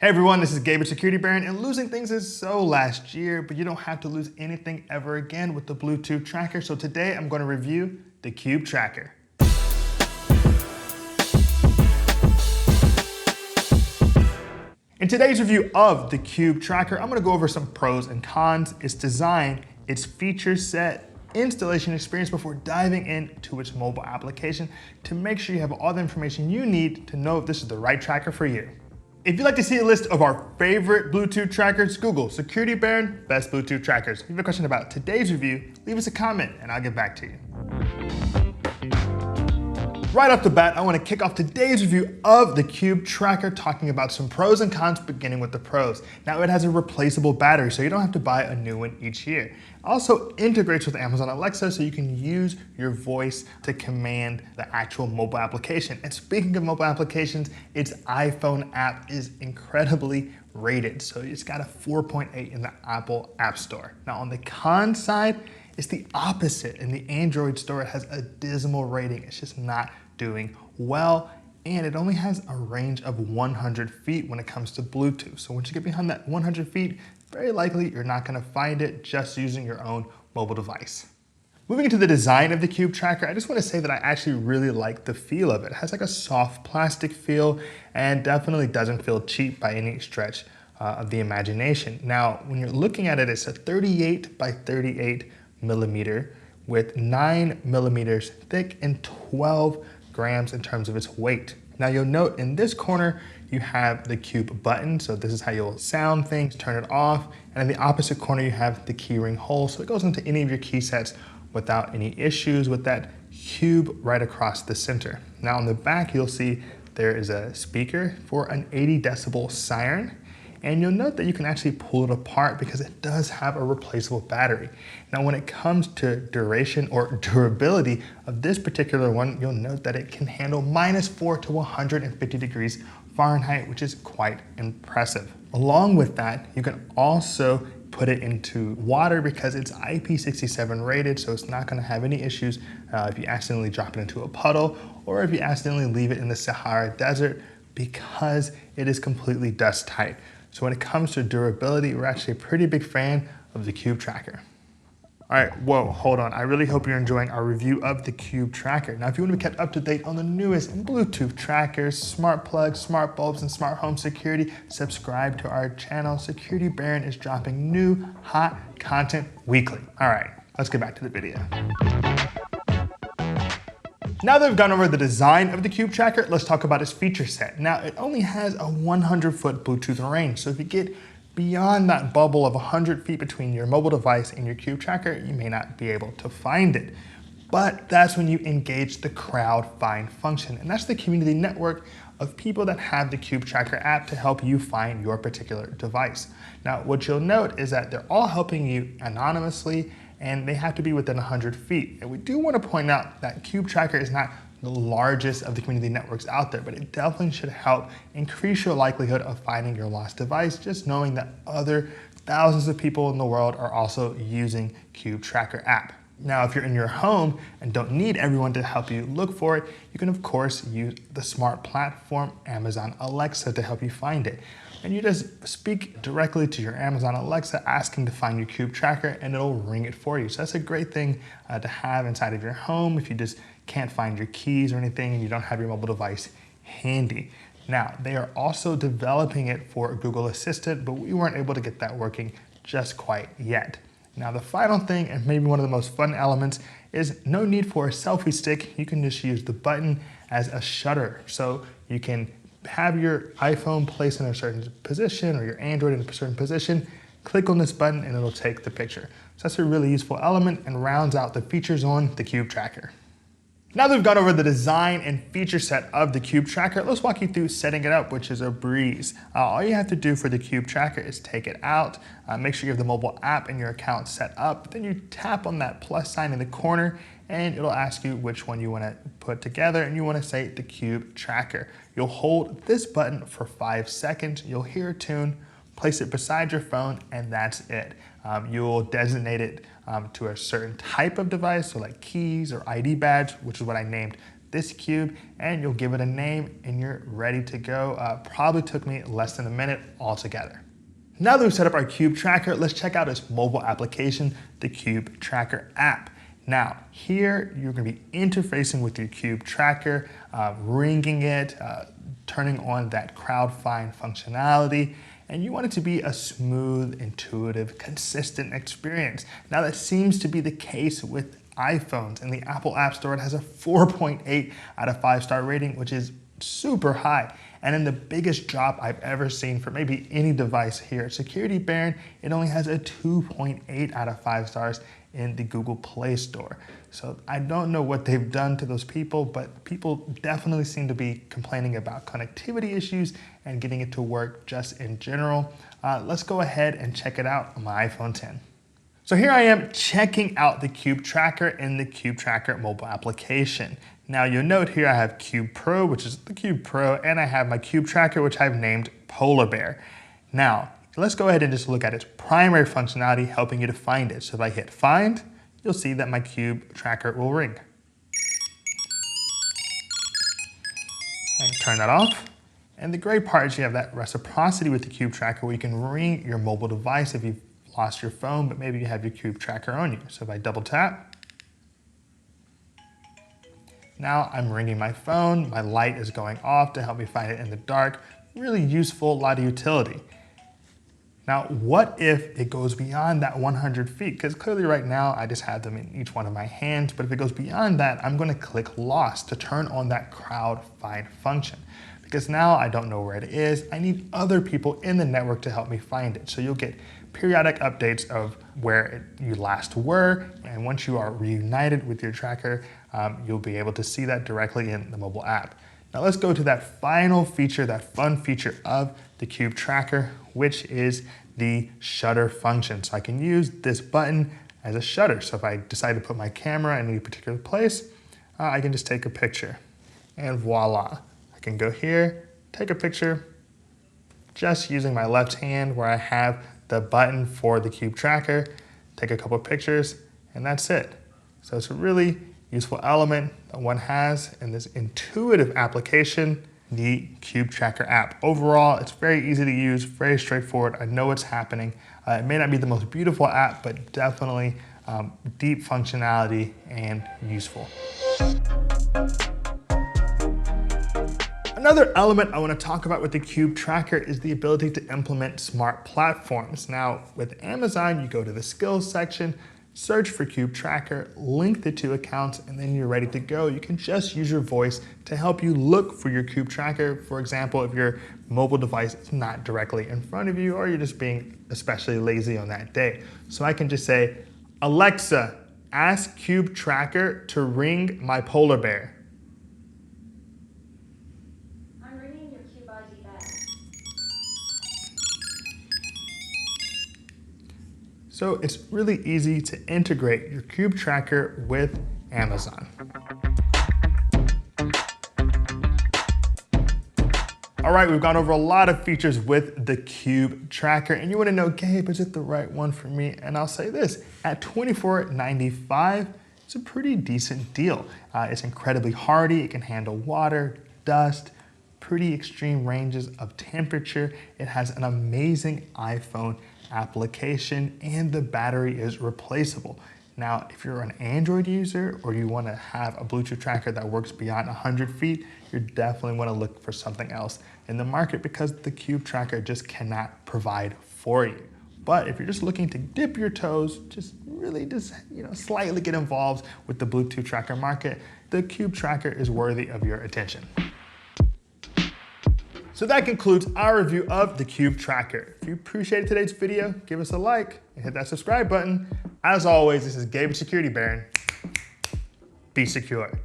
Hey everyone, this is Gabe at Security and losing things is so last year, but you don't have to lose anything ever again with the Bluetooth tracker. So today I'm going to review the Cube Tracker. In today's review of the Cube Tracker, I'm going to go over some pros and cons, its design, its feature set, installation experience before diving into its mobile application to make sure you have all the information you need to know if this is the right tracker for you. If you'd like to see a list of our favorite Bluetooth trackers, Google Security Best Bluetooth Trackers. If you have a question about today's review, leave us a comment and I'll get back to you. Right off the bat, I want to kick off today's review of the Cube Tracker talking about some pros and cons, beginning with the pros. Now, it has a replaceable battery, so you don't have to buy a new one each year. It also integrates with Amazon Alexa, so you can use your voice to command the actual mobile application. And speaking of mobile applications, its iPhone app is incredibly rated. So it's got a 4.8 in the Apple App Store. Now, on the con side, it's the opposite. In the Android store, it has a dismal rating. It's just not doing well. And it only has a range of 100 feet when it comes to Bluetooth. So once you get behind that 100 feet, very likely you're not gonna find it just using your own mobile device. Moving into the design of the Cube Tracker, I just want to say that I actually really like the feel of it. It has like a soft plastic feel and definitely doesn't feel cheap by any stretch of the imagination. Now, when you're looking at it, it's a 38 by 38 millimeter with 9 millimeters thick and 12 grams in terms of its weight. Now you'll note in this corner, you have the Cube button. So this is how you'll sound things, turn it off. And in the opposite corner, you have the keyring hole. So it goes into any of your key sets without any issues with that Cube right across the center. Now on the back, you'll see there is a speaker for an 80 decibel siren. And you'll note that you can actually pull it apart because it does have a replaceable battery. Now, when it comes to duration or durability of this particular one, you'll note that it can handle -4 to 150 degrees Fahrenheit, which is quite impressive. Along with that, you can also put it into water because it's IP67 rated, so it's not gonna have any issues if you accidentally drop it into a puddle or if you accidentally leave it in the Sahara Desert because it is completely dust tight. So when it comes to durability, we're actually a pretty big fan of the Cube Tracker. All right, whoa, hold on. I really hope you're enjoying our review of the Cube Tracker. Now, if you want to be kept up to date on the newest Bluetooth trackers, smart plugs, smart bulbs, and smart home security, subscribe to our channel. Security Baron is dropping new hot content weekly. All right, let's get back to the video. Now that we've gone over the design of the Cube Tracker, let's talk about its feature set. Now, it only has a 100-foot Bluetooth range, so if you get beyond that bubble of 100 feet between your mobile device and your Cube Tracker, you may not be able to find it. But that's when you engage the crowd find function, and that's the community network of people that have the Cube Tracker app to help you find your particular device. Now, what you'll note is that they're all helping you anonymously, and they have to be within 100 feet. And we do want to point out that Cube Tracker is not the largest of the community networks out there, but it definitely should help increase your likelihood of finding your lost device, just knowing that other thousands of people in the world are also using Cube Tracker app. Now, if you're in your home and don't need everyone to help you look for it, you can of course use the smart platform Amazon Alexa to help you find it. And you just speak directly to your Amazon Alexa asking to find your Cube Tracker and it'll ring it for you. So that's a great thing to have inside of your home if you just can't find your keys or anything and you don't have your mobile device handy. Now, they are also developing it for Google Assistant, but we weren't able to get that working just quite yet. Now, the final thing, and maybe one of the most fun elements, is no need for a selfie stick. You can just use the button as a shutter. So you can have your iPhone placed in a certain position or your Android in a certain position, click on this button and it'll take the picture. So that's a really useful element and rounds out the features on the Cube Tracker. Now that we've gone over the design and feature set of the Cube Tracker, let's walk you through setting it up, which is a breeze. All you have to do for the Cube Tracker is take it out, make sure you have the mobile app and your account set up, then you tap on that plus sign in the corner and it'll ask you which one you want to put together and you want to say the Cube Tracker. You'll hold this button for 5 seconds, you'll hear a tune, place it beside your phone, and that's it. You'll designate it to a certain type of device, so like keys or ID badge, which is what I named this cube and you'll give it a name and you're ready to go. Probably took me less than a minute altogether. Now that we've set up our Cube Tracker, let's check out its mobile application, the Cube Tracker app. Now, here you're going to be interfacing with your Cube Tracker, ringing it, turning on that crowd find functionality, and you want it to be a smooth, intuitive, consistent experience. Now, that seems to be the case with iPhones. In the Apple App Store, it has a 4.8 out of 5-star rating, which is super high. And in the biggest drop I've ever seen for maybe any device here at Security Baron, it only has a 2.8 out of 5 stars in the Google Play Store. So I don't know what they've done to those people, but people definitely seem to be complaining about connectivity issues and getting it to work just in general. Let's go ahead and check it out on my iPhone 10. So here I am checking out the Cube Tracker in the Cube Tracker mobile application. Now you'll note here I have Cube Pro, which is the Cube Pro, and I have my Cube Tracker, which I've named Polar Bear. Now, let's go ahead and just look at its primary functionality, helping you to find it. So if I hit find, you'll see that my Cube Tracker will ring. And turn that off. And the great part is you have that reciprocity with the Cube Tracker where you can ring your mobile device if you've lost your phone, but maybe you have your Cube Tracker on you. So if I double tap, now I'm ringing my phone, my light is going off to help me find it in the dark. Really useful, a lot of utility. Now, what if it goes beyond that 100 feet? Because clearly right now I just have them in each one of my hands, but if it goes beyond that, I'm gonna click lost to turn on that crowd find function. Because now I don't know where it is, I need other people in the network to help me find it. So you'll get periodic updates of where you last were, and once you are reunited with your tracker, you'll be able to see that directly in the mobile app. Now let's go to that final feature, that fun feature of the Cube Tracker, which is the shutter function. So I can use this button as a shutter. So if I decide to put my camera in any particular place, I can just take a picture and voila. I can go here, take a picture, just using my left hand where I have the button for the Cube Tracker, take a couple of pictures, and that's it. So it's a really useful element that one has in this intuitive application, the Cube Tracker app. Overall, it's very easy to use, very straightforward. I know what's happening. It may not be the most beautiful app, but definitely deep functionality and useful. Another element I want to talk about with the Cube Tracker is the ability to implement smart platforms. Now, with Amazon, you go to the skills section, search for Cube Tracker, link the two accounts, and then you're ready to go. You can just use your voice to help you look for your Cube Tracker. For example, if your mobile device is not directly in front of you, or you're just being especially lazy on that day. So I can just say, Alexa, ask Cube Tracker to ring my polar bear. So it's really easy to integrate your Cube Tracker with Amazon. All right, we've gone over a lot of features with the Cube Tracker, and you want to know, Gabe, is it the right one for me? And I'll say this, at $24.95, it's a pretty decent deal. It's incredibly hardy, it can handle water, dust, pretty extreme ranges of temperature. It has an amazing iPhone application, and the battery is replaceable. Now, if you're an Android user or you want to have a Bluetooth tracker that works beyond 100 feet, you definitely want to look for something else in the market because the Cube Tracker just cannot provide for you. But if you're just looking to dip your toes, just slightly get involved with the Bluetooth tracker market, the Cube Tracker is worthy of your attention. So that concludes our review of the Cube Tracker. If you appreciated today's video, give us a like and hit that subscribe button. As always, this is Gabe, Security Baron. Be secure.